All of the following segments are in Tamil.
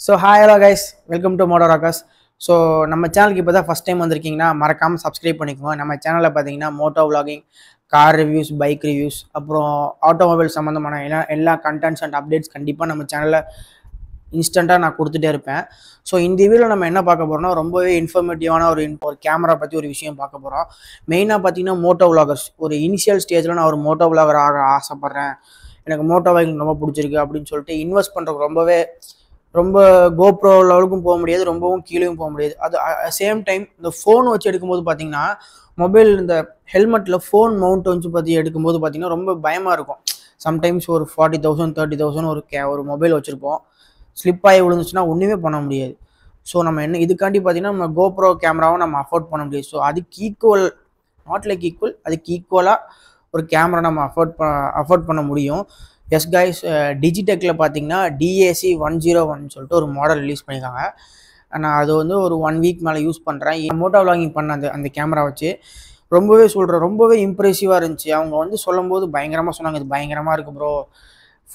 So hi hello guys, welcome to Motor Rockers. So நம்ம சேனலுக்கு இப்போ தான் ஃபஸ்ட் டைம் வந்திருக்கீங்கன்னா மறக்காமல் சப்ஸ்கிரைப் பண்ணிக்கோங்க. நம்ம சேனலில் பார்த்தீங்கன்னா moto vlogging, car reviews, bike reviews, அப்புறம் ஆட்டோமொபைல் சம்மந்தமான எல்லா கண்டென்ட்ஸ் அண்ட் அப்டேட்ஸ் கண்டிப்பாக நம்ம சேனலில் இன்ஸ்டண்ட்டாக நான் கொடுத்துட்டே இருப்பேன். ஸோ இந்த வீடியோவில் நம்ம என்ன பார்க்க போகிறோம்னா ரொம்பவே இன்ஃபர்மேட்டிவான ஒரு கேமரா பற்றி ஒரு விஷயம் பார்க்க போகிறோம். மெயினாக பார்த்தீங்கன்னா மோட்டோ விளாகர்ஸ், ஒரு இனிஷியல் ஸ்டேஜில் நான் ஒரு மோட்டோ விளாகர் ஆக ஆசைப்பட்றேன், எனக்கு மோட்டோ பைக் ரொம்ப பிடிச்சிருக்கு அப்படின்னு சொல்லிட்டு இன்வெஸ்ட் பண்ணுறதுக்கு ரொம்ப கோப்ரோ லெவலுக்கும் போக முடியாது, ரொம்பவும் கீழேயும் போக முடியாது. அது சேம் டைம் இந்த ஃபோன் வச்சு எடுக்கும்போது பார்த்தீங்கன்னா மொபைல் இந்த ஹெல்மெட்டில் ஃபோன் மவுண்ட் வச்சு எடுக்கும்போது பார்த்தீங்கன்னா ரொம்ப பயமாக இருக்கும். சம்டைம்ஸ் ஒரு 40,000 30,000 ஒரு மொபைல் வச்சுருப்போம், ஸ்லிப் ஆகி விழுந்துச்சுன்னா ஒன்றுமே பண்ண முடியாது. ஸோ நம்ம இதுக்காண்டி பார்த்தீங்கன்னா நம்ம கோப்ரோ கேமராவை நம்ம அஃபோர்ட் பண்ண முடியாது. ஸோ அதுக்கு ஈக்குவல், நாட் லைக் ஈக்குவல், அதுக்கு ஈக்குவலாக ஒரு கேமரா நம்ம அஃபோர்ட் பண்ண முடியும். எஸ் கைஸ், டிஜிடெக்கில் பார்த்தீங்கன்னா DAC 101 சொல்லிட்டு ஒரு மாடல் ரிலீஸ் பண்ணியிருக்காங்க. நான் அது ஒரு 1 வீக் மேலே யூஸ் பண்ணுறேன். மோட்டோ விளாகிங் பண்ண அந்த கேமரா வச்சு ரொம்பவே இம்ப்ரெசிவாக இருந்துச்சு. அவங்க சொல்லும்போது பயங்கரமாக சொன்னாங்க, இது பயங்கரமாக இருக்குது ப்ரோ,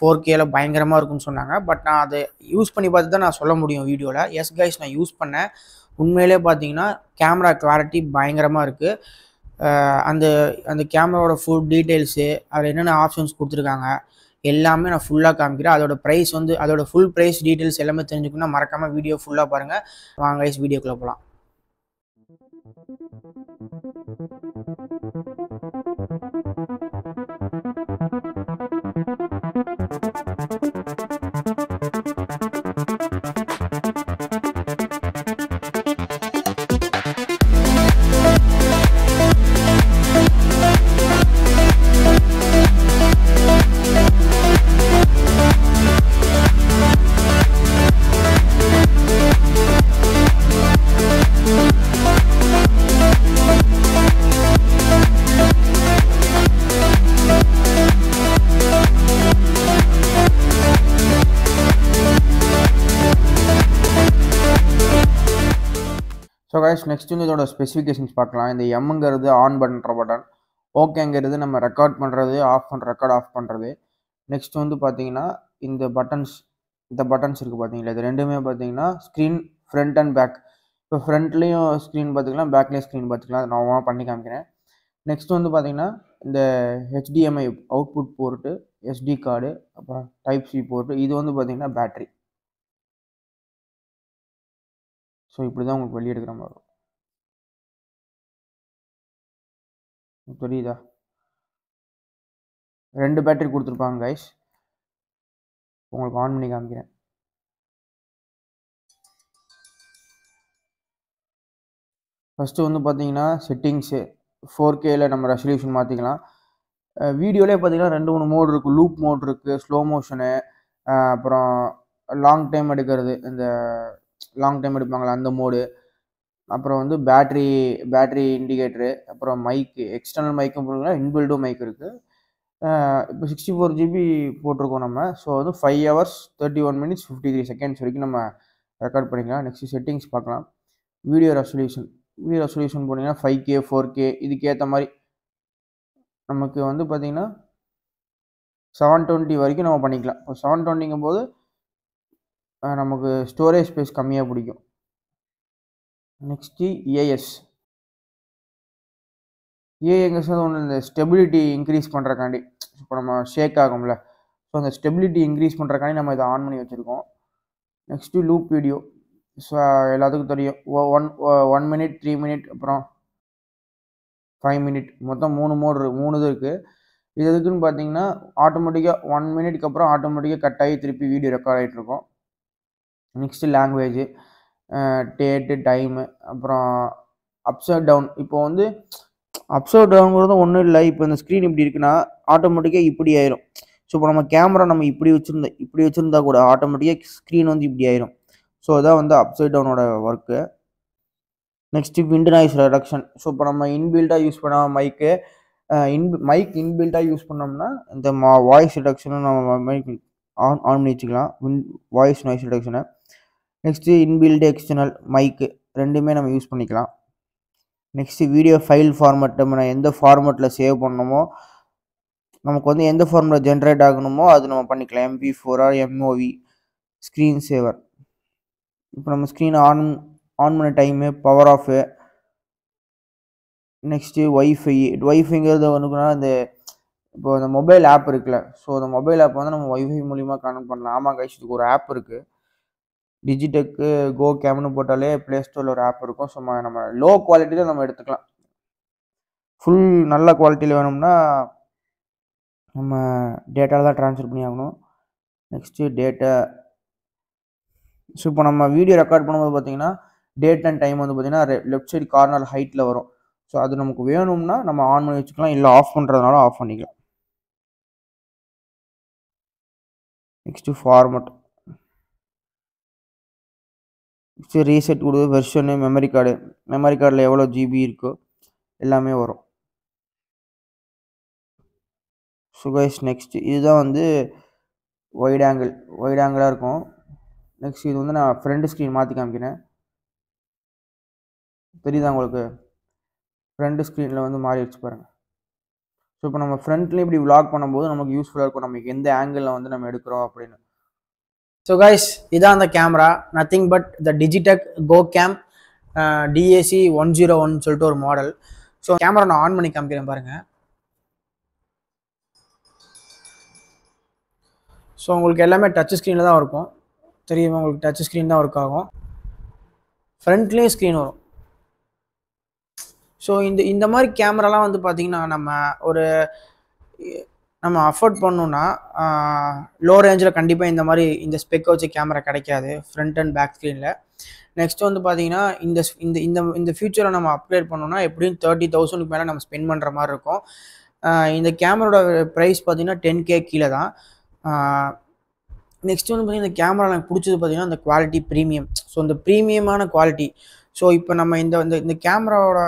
4Kல பயங்கரமாக இருக்குன்னு சொன்னாங்க. பட் நான் அதை யூஸ் பண்ணி பார்த்து தான் நான் சொல்ல முடியும் வீடியோவில். எஸ் கைஸ், நான் யூஸ் பண்ணேன். உண்மையிலே பார்த்தீங்கன்னா கேமரா கிளாரிட்டி பயங்கரமாக இருக்குது. அந்த கேமராவோட ஃபுல் டீட்டெயில்ஸு, அதில் என்னென்ன ஆப்ஷன்ஸ் கொடுத்துருக்காங்க எல்லாமே நான் ஃபுல்லாக காமிக்கிறேன். அதோட ஃபுல் ப்ரைஸ் டீட்டெயில்ஸ் எல்லாமே தெரிஞ்சுக்கணும்னா மறக்காமல் வீடியோ ஃபுல்லாக பாருங்கள். வாங்க கைஸ், வீடியோக்குள்ளே போகலாம். ஸோ கைஸ், நெக்ஸ்ட் இதோட ஸ்பெசிஃபிகேஷன்ஸ் பார்க்கலாம். இந்த எம்ங்கிறது ஆன் பண்ணுற பட்டன், ஓகேங்கிறது நம்ம ரெக்கார்ட் பண்ணுறது, ரெக்கார்ட் ஆஃப் பண்ணுறது. நெக்ஸ்ட் பார்த்தீங்கன்னா இந்த பட்டன்ஸ் இருக்குது பார்த்தீங்களா, இது ரெண்டுமே பார்த்தீங்கன்னா ஸ்க்ரீன் ஃப்ரண்ட் அண்ட் பேக். இப்போ ஃப்ரண்ட்லேயும் ஸ்க்ரீன் பார்த்துக்கலாம், பேக்லேயும் ஸ்க்ரீன் பார்த்துக்கலாம். அதை நான் பண்ணி காமிக்கிறேன். நெக்ஸ்ட் பார்த்தீங்கன்னா இந்த HDMI output port, SD card, அப்புறம் டைப் C போர்ட்டு. இது பார்த்தீங்கன்னா பேட்ரி. ஸோ இப்படி தான் உங்களுக்கு வெளியே எடுக்கிற மாதிரி இருக்கும். தெரியுதா? 2 பேட்டரி கொடுத்துருப்பாங்க கைஸ். உங்களுக்கு ஆன் பண்ணி காமிக்கிறேன். ஃபஸ்ட்டு பார்த்தீங்கன்னா செட்டிங்ஸு, 4Kல நம்ம ரெசல்யூஷன் மாற்றிக்கலாம். வீடியோலேயே பார்த்தீங்கன்னா 2-3 மோட் இருக்குது. லூப் மோட் இருக்குது, ஸ்லோ மோஷனு, அப்புறம் லாங் டைம் எடுக்கிறது, இந்த லாங் டைம் எடுப்பாங்களா அந்த மோடு, அப்புறம் பேட்ரி இண்டிகேட்டரு, அப்புறம் மைக்கு, எக்ஸ்டர்னல் மைக்கும் போடுங்களா, இன்பில்டும் மைக் இருக்குது. இப்போ 64 GB போட்டிருக்கோம் நம்ம. ஸோ 5 hours 31 minutes 53 seconds வரைக்கும் நம்ம ரெக்கார்ட் பண்ணிக்கலாம். நெக்ஸ்ட் செட்டிங்ஸ் பார்க்கலாம். வீடியோ ரெசல்யூஷன் போனீங்கன்னா 5K 4K இதுக்கேற்ற மாதிரி நமக்கு பார்த்தீங்கன்னா 720 வரைக்கும் நம்ம பண்ணிக்கலாம். இப்போ 720ங்கும் போது நமக்கு ஸ்டோரேஜ் ஸ்பேஸ் கம்மியாக பிடிக்கும். நெக்ஸ்ட்டு ஏஎங்கிறது ஒன்று, இந்த ஸ்டெபிலிட்டி இன்க்ரீஸ் பண்ணுறக்காண்டி. இப்போ நம்ம ஷேக் ஆகும்ல, ஸோ அந்த ஸ்டெபிலிட்டி இன்க்ரீஸ் பண்ணுறக்காண்டி நம்ம இதை ஆன் பண்ணி வச்சுருக்கோம். Next loop video. ஸோ எல்லாத்துக்கும் தெரியும், 1 minute 3 minute அப்புறம் 5 minute, மொத்தம் 3 இது இருக்குது. இது எதுக்குன்னு பார்த்தீங்கன்னா ஆட்டோமேட்டிக்காக 1 minute அப்புறம் ஆட்டோமேட்டிக்காக கட் ஆகி திருப்பி வீடியோ ரெக்கார்ட் ஆகிட்டு இருக்கும். நெக்ஸ்ட்டு லாங்குவேஜு, டேட்டு, டைமு, அப்புறம் அப்சைட் டவுன். இப்போ அப்சைட் டவுனுங்கிறது ஒன்றும் இல்லை. இப்போ இந்த ஸ்க்ரீன் இப்படி இருக்குன்னா ஆட்டோமேட்டிக்காக இப்படி ஆயிரும். ஸோ இப்போ நம்ம கேமரா நம்ம இப்படி வச்சுருந்தா கூட ஆட்டோமேட்டிக்காக ஸ்க்ரீன் இப்படி ஆயிரும். ஸோ அதான் அப்சைட் டவுனோட work. Next wind noise reduction. So இப்போ நம்ம இன்பில்டாக யூஸ் பண்ணால் மைக் இன்பில்டாக யூஸ் பண்ணோம்னா இந்த வாய்ஸ் ரிடக்ஷனும் நம்ம மைக் ஆன் பண்ணி வச்சுக்கலாம், வாய்ஸ் நாய்ஸ் ரிடக்ஷனை. நெக்ஸ்ட்டு இன்பில்டு எக்ஸ்டர்னல் மைக்கு ரெண்டுமே நம்ம யூஸ் பண்ணிக்கலாம். நெக்ஸ்ட்டு வீடியோ ஃபைல் ஃபார்மேட், நம்ம எந்த ஃபார்மேட்டில் சேவ் பண்ணணுமோ, நமக்கு எந்த ஃபார்மேட்டில் ஜென்ரேட் ஆகணுமோ அது நம்ம பண்ணிக்கலாம். MP4 or MOV, ஸ்க்ரீன் சேவர். இப்போ நம்ம ஸ்க்ரீனை ஆன் பண்ண டைமு, பவர் ஆஃபு, நெக்ஸ்ட்டு ஒய்ஃபைங்கிறது ஒன்றுக்குன்னா இந்த இப்போ அந்த மொபைல் ஆப் இருக்குல்ல, ஸோ அந்த மொபைல் ஆப் வந்து நம்ம ஒய்ஃபை மூலிமா கனெக்ட் பண்ணலாம். ஆமாம் கைஸ், இதுக்கு ஒரு ஆப் இருக்குது. டிஜிடெக்கு கோ கேம்னு போட்டாலே ப்ளே ஸ்டோரில் ஒரு ஆப் இருக்கும். ஸோ நம்ம லோ குவாலிட்டியில் நம்ம எடுத்துக்கலாம். ஃபுல் நல்ல குவாலிட்டியில் வேணும்னா நம்ம டேட்டாவில் தான் ட்ரான்ஸ்ஃபர் பண்ணி ஆகணும். Next data. ஸோ இப்போ நம்ம வீடியோ ரெக்கார்ட் பண்ணும்போது பார்த்தீங்கன்னா டேட் அண்ட் டைம் வந்து பார்த்தீங்கன்னா லெஃப்ட் சைடு கார்னர் ஹைட்டில் வரும். ஸோ அது நமக்கு வேணும்னா நம்ம ஆன் பண்ணி வச்சுக்கலாம், இல்லை ஆஃப் பண்ணுறதுனால ஆஃப் பண்ணிக்கலாம். Next format. நெக்ஸ்ட்டு ரீசெட் கொடுத்து வெர்ஷனு, மெமரி கார்டில் எவ்வளோ ஜிபி இருக்கோ எல்லாமே வரும். ஸோ கைஸ், நெக்ஸ்ட்டு இதுதான் வந்து வைட் ஆங்கிளாக இருக்கும். நெக்ஸ்ட் இது வந்து நான் ஃப்ரண்ட் ஸ்க்ரீன் மாற்றி காமிக்கிறேன். தெரியுதா உங்களுக்கு? ஃப்ரண்ட் ஸ்க்ரீனில் வந்து மாறிடுச்சு பாருங்கள். ஸோ இப்போ நம்ம ஃப்ரண்ட்லேயும் இப்படி விளாக் பண்ணும்போது நமக்கு யூஸ்ஃபுல்லாக இருக்கும், நமக்கு எந்த ஆங்கிளில் வந்து நம்ம எடுக்கிறோம் அப்படின்னு. ஸோ கைஸ், இதான் அந்த camera. Nothing but the Digitek go cam DAC 101 சொல்லிட்டு ஒரு மாடல். ஸோ கேமரா நான் ஆன் பண்ணி காமிக்கிறேன் பாருங்கள். ஸோ உங்களுக்கு எல்லாமே டச் ஸ்க்ரீனில் தான் இருக்கும். தெரியுமா உங்களுக்கு? டச் ஸ்க்ரீன் தான் ஒர்க் ஆகும். ஃப்ரண்ட்லேயும் ஸ்க்ரீன் வரும். ஸோ இந்த மாதிரி கேமராலாம் வந்து பார்த்திங்கன்னா நம்ம அஃபோர்ட் பண்ணோன்னா லோ ரேஞ்சில் கண்டிப்பாக இந்த ஸ்பெக் வச்ச கேமரா கிடைக்காது ஃப்ரண்ட் அண்ட் பேக் ஸ்க்ரீனில். நெக்ஸ்ட் வந்து பார்த்தீங்கன்னா இந்த ஃபியூச்சரில் நம்ம அப்கிரேட் பண்ணோன்னா எப்படியும் 30,000க்கு மேலே நம்ம ஸ்பெண்ட் பண்ணுற மாதிரி இருக்கும். இந்த கேமரோட ப்ரைஸ் பார்த்தீங்கன்னா 10K கீழே தான். நெக்ஸ்ட் வந்து பார்த்தீங்கன்னா இந்த கேமரா எனக்கு பிடிச்சது பார்த்தீங்கன்னா இந்த குவாலிட்டி ப்ரீமியம். ஸோ இந்த ப்ரீமியமான குவாலிட்டி. ஸோ இப்போ நம்ம இந்த கேமராவோட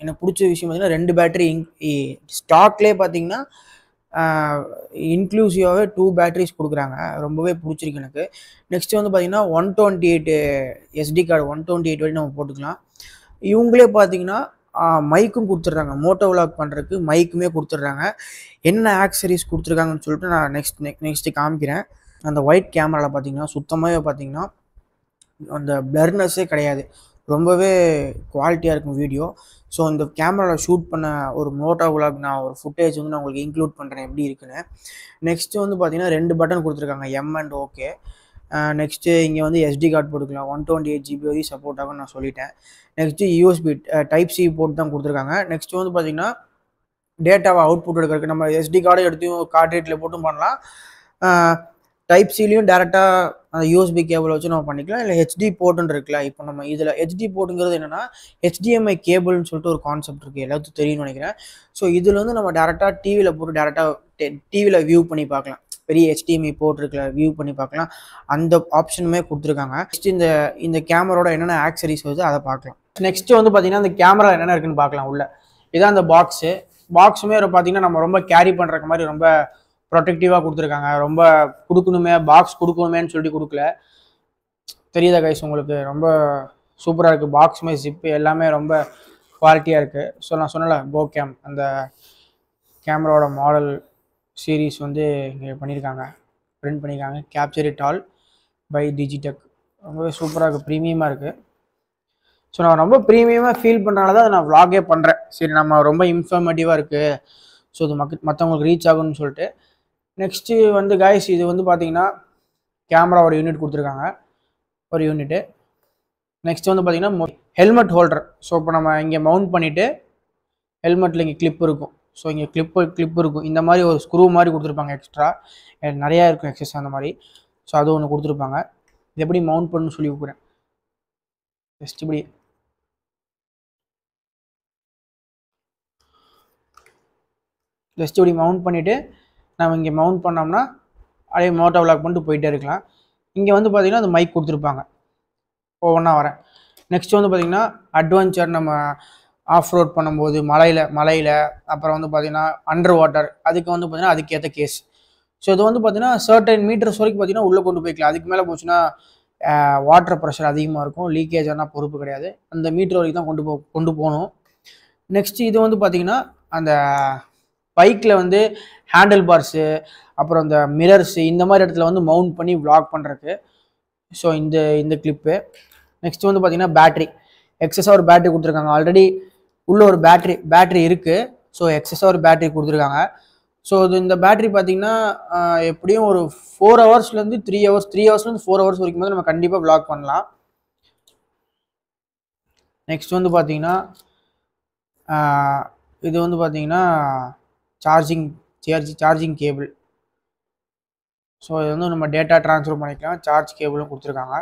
எனக்கு பிடிச்ச விஷயம் பார்த்தீங்கன்னா 2 பேட்டரி ஸ்டாக்லேயே பார்த்தீங்கன்னா இன்க்ளூசிவாகவே 2 பேட்டரிஸ் கொடுக்குறாங்க. ரொம்பவே பிடிச்சிருக்கு எனக்கு. நெக்ஸ்ட் வந்து பார்த்தீங்கன்னா 128 SD கார்டு 128 வரைக்கும் நம்ம போட்டுக்கலாம். இவங்களே பார்த்தீங்கன்னா மைக்கும் கொடுத்துட்றாங்க. மோட்டோ விளாக் பண்ணுறதுக்கு மைக்குமே கொடுத்துட்றாங்க. என்ன ஆக்சரிஸ் கொடுத்துருக்காங்கன்னு சொல்லிட்டு நான் நெக்ஸ்ட்டு காமிக்கிறேன். அந்த ஒயிட் கேமராவில் பார்த்தீங்கன்னா சுத்தமாகவே பார்த்தீங்கன்னா அந்த பிளர்னஸே கிடையாது. ரொம்பவே குவாலிட்டியாக இருக்கும் வீடியோ. ஸோ இந்த கேமராவில் ஷூட் பண்ண ஒரு மோட்டோ விளாக் நான் ஒரு ஃபுட்டேஜ் வந்து நான் உங்களுக்கு இன்க்ளூட் பண்ணுறேன் எப்படி இருக்குன்னு. நெக்ஸ்ட்டு வந்து பார்த்தீங்கன்னா 2 பட்டன் கொடுத்துருக்காங்க, M and OK. நெக்ஸ்ட்டு இங்கே வந்து SD கார்டு போட்டுக்கலாம். 128 GB வரையும் சப்போர்ட் ஆகும்னு நான் சொல்லிட்டேன். நெக்ஸ்ட்டு USB Type-C போட்டு தான் கொடுத்துருக்காங்க. நெக்ஸ்ட்டு வந்து பார்த்தீங்கன்னா டேட்டாவை அவுட்புட் எடுக்கிறதுக்கு நம்ம SD கார்டு எடுத்து கார்ட்ரேட்டில் போட்டும் பண்ணலாம். Type-Cலையும் டேரெக்டாக அந்த USB கேபிள் வச்சு நம்ம பண்ணிக்கலாம், இல்லை HD போர்ட்டுன்னு இருக்குல்ல. இப்போ நம்ம இதில் HD போர்ட்டுங்கிறது என்னென்னா HDMI கேபிள்னு சொல்லிட்டு ஒரு கான்செப்ட் இருக்குது, எல்லாத்துக்கும் தெரியும்னு நினைக்கிறேன். ஸோ இதில் வந்து நம்ம டேரெக்டாக டிவியில் போட்டு டேரெக்டாக டிவியில் வியூ பண்ணி பார்க்கலாம். பெரிய HDMI போர்ட் இருக்குல்ல, வியூ பண்ணி பார்க்கலாம். அந்த ஆப்ஷனுமே கொடுத்துருக்காங்க. நெக்ஸ்ட் இந்த கேமராவோட என்னென்ன ஆக்சரிஸ் வருது அதை பார்க்கலாம். நெக்ஸ்ட்டு வந்து பார்த்தீங்கன்னா இந்த கேமரா என்னென்ன இருக்குன்னு பார்க்கலாம் உள்ள. இதான் அந்த பாக்ஸுமே பார்த்தீங்கன்னா நம்ம ரொம்ப கேரி பண்ணுறக்கு மாதிரி ரொம்ப ப்ரொடெக்டிவாக கொடுத்துருக்காங்க. ரொம்ப பாக்ஸ் கொடுக்கணுமேன்னு சொல்லிட்டு கொடுக்கல. தெரியுதா கைஸ் உங்களுக்கு? ரொம்ப சூப்பராக இருக்குது. பாக்ஸுமே ஜிப்பு எல்லாமே ரொம்ப குவாலிட்டியாக இருக்குது. ஸோ நான் சொன்னல கோ கேம், அந்த கேமராவோட மாடல் சீரீஸ் வந்து இங்கே பண்ணியிருக்காங்க, பிரிண்ட் பண்ணியிருக்காங்க. Capture it all by Digitek. ரொம்பவே சூப்பராக இருக்குது, ப்ரீமியமாக இருக்குது. ஸோ நான் ரொம்ப ப்ரீமியமாக ஃபீல் பண்ணுறனால தான் நான் vlog-ஏ பண்ணுறேன். சரி, நம்ம ரொம்ப இன்ஃபர்மேட்டிவாக இருக்குது, ஸோ இது மற்றவங்களுக்கு ரீச் ஆகும்னு சொல்லிட்டு. நெக்ஸ்ட்டு வந்து கைஸ், இது வந்து பார்த்தீங்கன்னா கேமரா ஒரு யூனிட் கொடுத்துருக்காங்க, ஒரு யூனிட்டு. நெக்ஸ்ட் வந்து பார்த்தீங்கன்னா ஹெல்மெட் ஹோல்டர். ஸோ இப்போ நம்ம இங்கே மவுண்ட் பண்ணிவிட்டு ஹெல்மெட்டில் இங்கே கிளிப் இருக்கும். ஸோ இங்கே கிளிப் இருக்கும். இந்த மாதிரி ஒரு ஸ்க்ரூ மாதிரி கொடுத்துருப்பாங்க எக்ஸ்ட்ரா, நிறையா இருக்கும் எக்ஸஸ் அந்த மாதிரி. ஸோ அது ஒன்று கொடுத்துருப்பாங்க. இது எப்படி மவுண்ட் பண்ணணும்னு சொல்லி கொடுக்குறேன். ஜஸ்ட் இப்படி மவுண்ட் பண்ணிவிட்டு நம்ம இங்கே மவுண்ட் பண்ணோம்னா அப்படியே மோட்டோ விளாக் பண்ணிட்டு போயிட்டே இருக்கலாம். இங்கே வந்து பார்த்திங்கன்னா அந்த மைக் கொடுத்துருப்பாங்க. ஒவ்வொன்றா வரேன். நெக்ஸ்ட் வந்து பார்த்திங்கன்னா அட்வென்ச்சர், நம்ம ஆஃப் ரோட் பண்ணும்போது மலையில் அப்புறம் வந்து பார்த்திங்கன்னா அண்டர் வாட்டர், அதுக்கு வந்து பார்த்திங்கன்னா அதுக்கேற்ற கேஸ். ஸோ இது வந்து பார்த்திங்கன்னா சர்டன் மீட்டர்ஸ் வரைக்கும் பார்த்திங்கன்னா உள்ளே கொண்டு போய்க்கலாம். அதுக்கு மேலே போச்சுன்னா வாட்டர் ப்ரெஷர் அதிகமாக இருக்கும், லீக்கேஜ் ஆனால் பொறுப்பு கிடையாது. அந்த மீட்டர் வரைக்கும் தான் கொண்டு போகணும். நெக்ஸ்ட்டு இது வந்து பார்த்திங்கன்னா அந்த பைக்கில் வந்து ஹேண்டில் பார்ஸு, அப்புறம் இந்த மிரர்ஸு, இந்த மாதிரி இடத்துல வந்து மவுண்ட் பண்ணி vlog பண்ணுறதுக்கு. ஸோ இந்த கிளிப்பு. நெக்ஸ்ட் வந்து பார்த்தீங்கன்னா பேட்ரி, எக்ஸஸாக ஒரு பேட்ரி கொடுத்துருக்காங்க. ஆல்ரெடி உள்ள ஒரு பேட்ரி இருக்குது. ஸோ எக்ஸஸாக ஒரு பேட்ரி கொடுத்துருக்காங்க. ஸோ இந்த பேட்ரி பார்த்தீங்கன்னா எப்படியும் ஒரு 4 ஹவர்ஸ்லேருந்து 3 ஹவர்ஸ், 3 ஹவர்ஸ்லேருந்து 4 ஹவர்ஸ் வரைக்கும் போது நம்ம கண்டிப்பாக வ்ளாக் பண்ணலாம். நெக்ஸ்ட் வந்து பார்த்தீங்கன்னா இது வந்து பார்த்தீங்கன்னா சார்ஜிங் கேபிள். ஸோ இது வந்து நம்ம டேட்டா ட்ரான்ஸ்ஃபர் பண்ணிக்கலாம். சார்ஜ் கேபிளும் கொடுத்துருக்காங்க.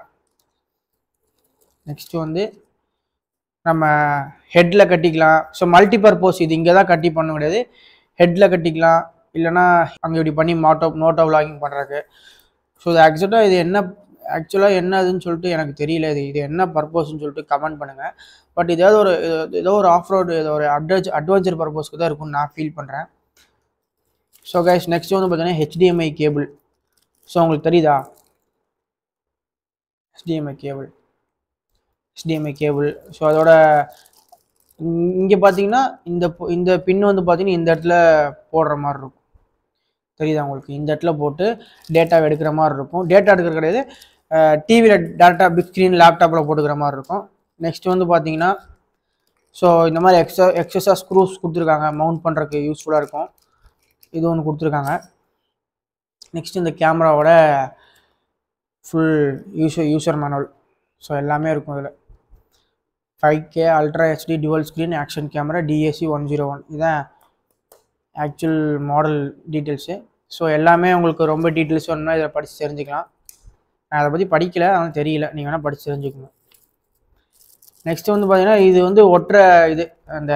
நெக்ஸ்ட் வந்து நம்ம ஹெட்டில் கட்டிக்கலாம். ஸோ மல்டிபர்போஸ், இது இங்கே தான் கட்டி பண்ண முடியாது, ஹெட்டில் கட்டிக்கலாம், இல்லைனா அங்கே இப்படி பண்ணி நோட்டோ விளாகிங் பண்ணுறதுக்கு. ஸோ இது ஆக்சுவலாக என்னதுன்னு சொல்லிட்டு எனக்கு தெரியல. இது என்ன பர்பஸ்ன்னு சொல்லிட்டு கமெண்ட் பண்ணுங்கள். பட் ஏதோ ஒரு ஆஃப் ரோடு, ஏதோ ஒரு அட்வென்ச்சர் பர்பஸ்க்கு தான் இருக்கும்னு நான் ஃபீல் பண்ணுறேன். ஸோ கைஸ் நெக்ஸ்ட் வந்து பார்த்தீங்கன்னா HDMI கேபிள். ஸோ உங்களுக்கு தெரியுதா HDMI கேபிள். ஸோ அதோட இங்கே பார்த்தீங்கன்னா இந்த பின் வந்து பார்த்தீங்கன்னா இந்த இடத்துல போடுற மாதிரி இருக்கும். தெரியுதா உங்களுக்கு? இந்த இடத்துல போட்டு டேட்டாவை எடுக்கிற மாதிரி இருக்கும். டேட்டா எடுக்கிற கிடையாது, டிவியில் டேட்டா பிக் ஸ்க்ரீன் லேப்டாப்பில் போட்டுக்கிற மாதிரி இருக்கும். நெக்ஸ்ட் வந்து பார்த்தீங்கன்னா ஸோ இந்த மாதிரி எக்ஸஸாக ஸ்க்ரூஸ் கொடுத்துருக்காங்க, மவுண்ட் பண்ணுறதுக்கு யூஸ்ஃபுல்லாக இருக்கும். இது ஒன்று கொடுத்துருக்காங்க. நெக்ஸ்ட் இந்த கேமராவோட ஃபுல் யூசர் மேனுவல். ஸோ எல்லாமே இருக்கும் இதில். 5K ultra HD dual screen action camera DAC 101. இதுதான் ஆக்சுவல் மாடல் டீட்டெயில்ஸு. ஸோ எல்லாமே உங்களுக்கு ரொம்ப டீட்டெயில்ஸ் வேணும்னா இதை படித்து தெரிஞ்சுக்கலாம். நான் அதை பற்றி படிக்கலை, அதனால் தெரியல, நீங்கள் வேணால் படித்து தெரிஞ்சுக்கணும். நெக்ஸ்ட் வந்து பார்த்தீங்கன்னா இது வந்து இது அந்த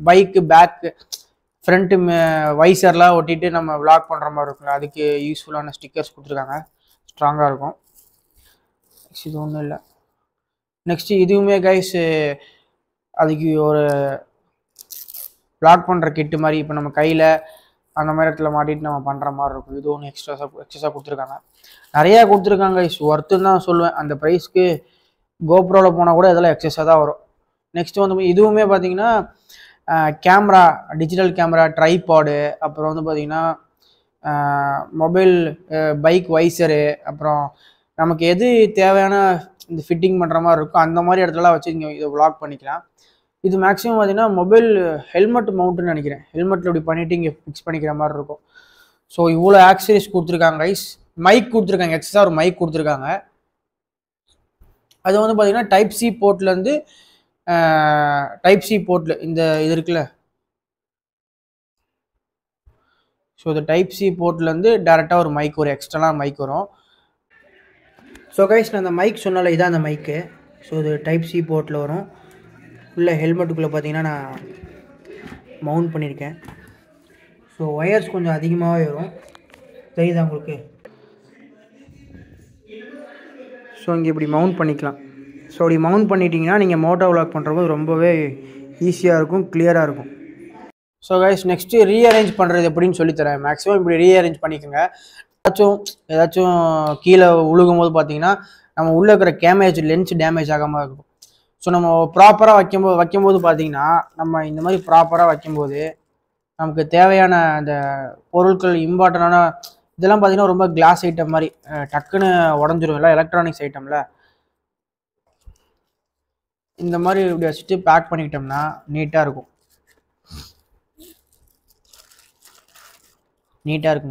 பைக்கு பேக்கு ஃப்ரண்ட்டு வைசர்லாம் ஒட்டிட்டு நம்ம விளாக் பண்ணுற மாதிரி இருக்குல்ல, அதுக்கு யூஸ்ஃபுல்லான ஸ்டிக்கர்ஸ் கொடுத்துருக்காங்க, ஸ்ட்ராங்காக இருக்கும். நெக்ஸ்ட் இது ஒன்றும் இல்லை. நெக்ஸ்ட் இதுவுமே கைஸ் அதுக்கு ஒரு பிளாக் பண்ணுற கிட்டு மாதிரி, இப்போ நம்ம கையில் அந்த மாதிரி இடத்துல மாட்டிட்டு நம்ம பண்ணுற மாதிரி இருக்கும். இது ஒன்று எக்ஸ்ட்ராஸாக கொடுத்துருக்காங்க. நிறையா கொடுத்துருக்காங்க கைஸ், ஒர்த்துன்னு தான் சொல்லுவேன். அந்த ப்ரைஸ்க்கு கோப்ரோவில் போனால் கூட இதெல்லாம் எக்ஸஸாக தான் வரும். நெக்ஸ்ட் வந்து இதுவுமே பார்த்தீங்கன்னா கேமரா, டிஜிட்டல் கேமரா, ட்ரைபாடு, அப்புறம் வந்து பார்த்தீங்கன்னா மொபைல், பைக் வைசரு, அப்புறம் நமக்கு எது தேவையான இந்த ஃபிட்டிங் பண்ணுற மாதிரி இருக்கும் அந்த மாதிரி இடத்துலலாம் வச்சு நீங்கள் இதை விளாக் பண்ணிக்கலாம். இது மேக்ஸிமம் பார்த்தீங்கன்னா மொபைல் ஹெல்மெட் மவுண்ட்டுன்னு நினைக்கிறேன். ஹெல்மெட்டில் இப்படி பண்ணிவிட்டு இங்கே ஃபிக்ஸ் பண்ணிக்கிற மாதிரி இருக்கும். ஸோ இவ்வளோ ஆக்சரிஸ் கொடுத்துருக்காங்க கைஸ். மைக் கொடுத்துருக்காங்க, எக்ஸ்ட்ரா ஒரு மைக் கொடுத்துருக்காங்க. அது வந்து பார்த்தீங்கன்னா டைப்-C போர்ட்லேருந்து டைப்-C போர்ட்டில் இது இருக்குல்ல, ஸோ இந்த டைப்-C போர்ட்லேருந்து டேரெக்டாக ஒரு மைக், ஒரு எக்ஸ்ட்ரா மைக் வரும். ஸோ கைஸ் நான் அந்த மைக் சொன்னால இதான் அந்த மைக்கு. ஸோ இது டைப்-C போர்ட்டில் வரும். உள்ள ஹெல்மெட்டுக்குள்ளே பார்த்தீங்கன்னா நான் மவுண்ட் பண்ணியிருக்கேன். ஸோ ஒயர்ஸ் கொஞ்சம் அதிகமாகவே வரும், தெரியுதா உங்களுக்கு? ஸோ இங்கே இப்படி மவுண்ட் பண்ணிக்கலாம். ஸோ இப்படி மவுண்ட் பண்ணிட்டீங்கன்னா நீங்கள் மோட்டோ விளாக் பண்ணுறப்போ ரொம்பவே ஈஸியாக இருக்கும், கிளியராக இருக்கும். ஸோ கைஸ் நெக்ஸ்ட்டு ரீஅரேஞ்ச் பண்ணுறது எப்படின்னு சொல்லித்தரேன். மேக்ஸிமம் இப்படி ரீஅரேஞ்ச் பண்ணிக்கோங்க. ஏதாச்சும் கீழே உழுகும் போது பார்த்தீங்கன்னா நம்ம உள்ளே இருக்கிற லென்ஸ் டேமேஜ் ஆகாமல் இருக்கும். ஸோ நம்ம ப்ராப்பராக வைக்கும்போது பார்த்தீங்கன்னா நம்ம இந்த மாதிரி ப்ராப்பராக வைக்கும்போது நமக்கு தேவையான அந்த பொருட்கள் இம்பார்ட்டண்டான இதெல்லாம் பார்த்தீங்கன்னா ரொம்ப கிளாஸ் ஐட்டம் மாதிரி டக்குன்னு உடஞ்சிரும், இல்லை எலக்ட்ரானிக்ஸ் ஐட்டமில். இந்த மாதிரி இப்படி வச்சுட்டு பேக் பண்ணிக்கிட்டோம்னா நீட்டாக இருக்கும்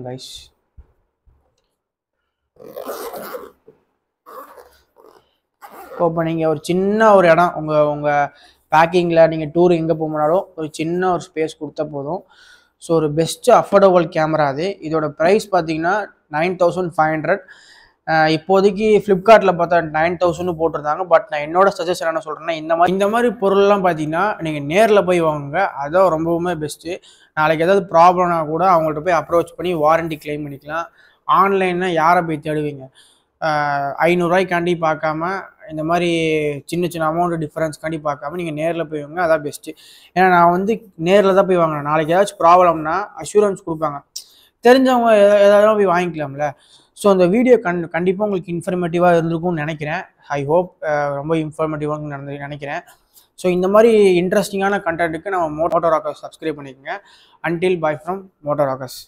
கைஸ். இப்போ நீங்கள் ஒரு சின்ன ஒரு இடம் உங்கள் பேக்கிங்கில் நீங்கள் டூர் எங்கே போகணுனாலும் ஒரு சின்ன ஒரு ஸ்பேஸ் கொடுத்தா போதும். ஸோ ஒரு பெஸ்ட்டு அஃபோர்டபுள் கேமரா அது. இதோட ப்ரைஸ் பார்த்தீங்கன்னா 9500. இப்போதைக்கு ஃப்ளிப்கார்ட்டில் பார்த்தா 9000 போட்டிருந்தாங்க. பட் நான் என்னோட சஜஷன் என்ன சொல்கிறேன்னா, இந்த மாதிரி பொருள்லாம் பார்த்தீங்கன்னா நீங்கள் நேரில் போய் வாங்குங்க, அதான் ரொம்பவுமே பெஸ்ட்டு. நாளைக்கு ஏதாவது ப்ராப்ளம்னா கூட அவங்கள்ட்ட போய் அப்ரோச் பண்ணி வாரண்டி கிளைம் பண்ணிக்கலாம். ஆன்லைனில் யாரை போய் தேடுவீங்க? 500 ரூபாய்க்காண்டி பார்க்காம, இந்த மாதிரி சின்ன அமௌண்ட் டிஃப்ரென்ஸ்க்காண்டி பார்க்காம நீங்கள் நேரில் போய் வாங்க, அதான் பெஸ்ட்டு. ஏன்னா நான் வந்து நேரில் தான் போய் வாங்கினேன். நாளைக்கு ஏதாச்சும் ப்ராப்ளம்னா அஷூரன்ஸ் கொடுப்பாங்க, தெரிஞ்சவங்க ஏதாவது போய் வாங்கிக்கலாம்ல. ஸோ அந்த வீடியோ கண்டிப்பாக உங்களுக்கு இன்ஃபர்மேட்டிவாக இருந்திருக்கும்னு நினைக்கிறேன். ஐ ஹோப் ரொம்ப இன்ஃபர்மேட்டிவாக நினைக்கிறேன். ஸோ இந்த மாதிரி இன்ட்ரெஸ்டிங்கான கண்டென்ட்டுக்கு நம்ம மோட்டோ ராக்கர்ஸ் சப்ஸ்கிரைப் பண்ணிக்கோங்க. Until bye from moto Rockers.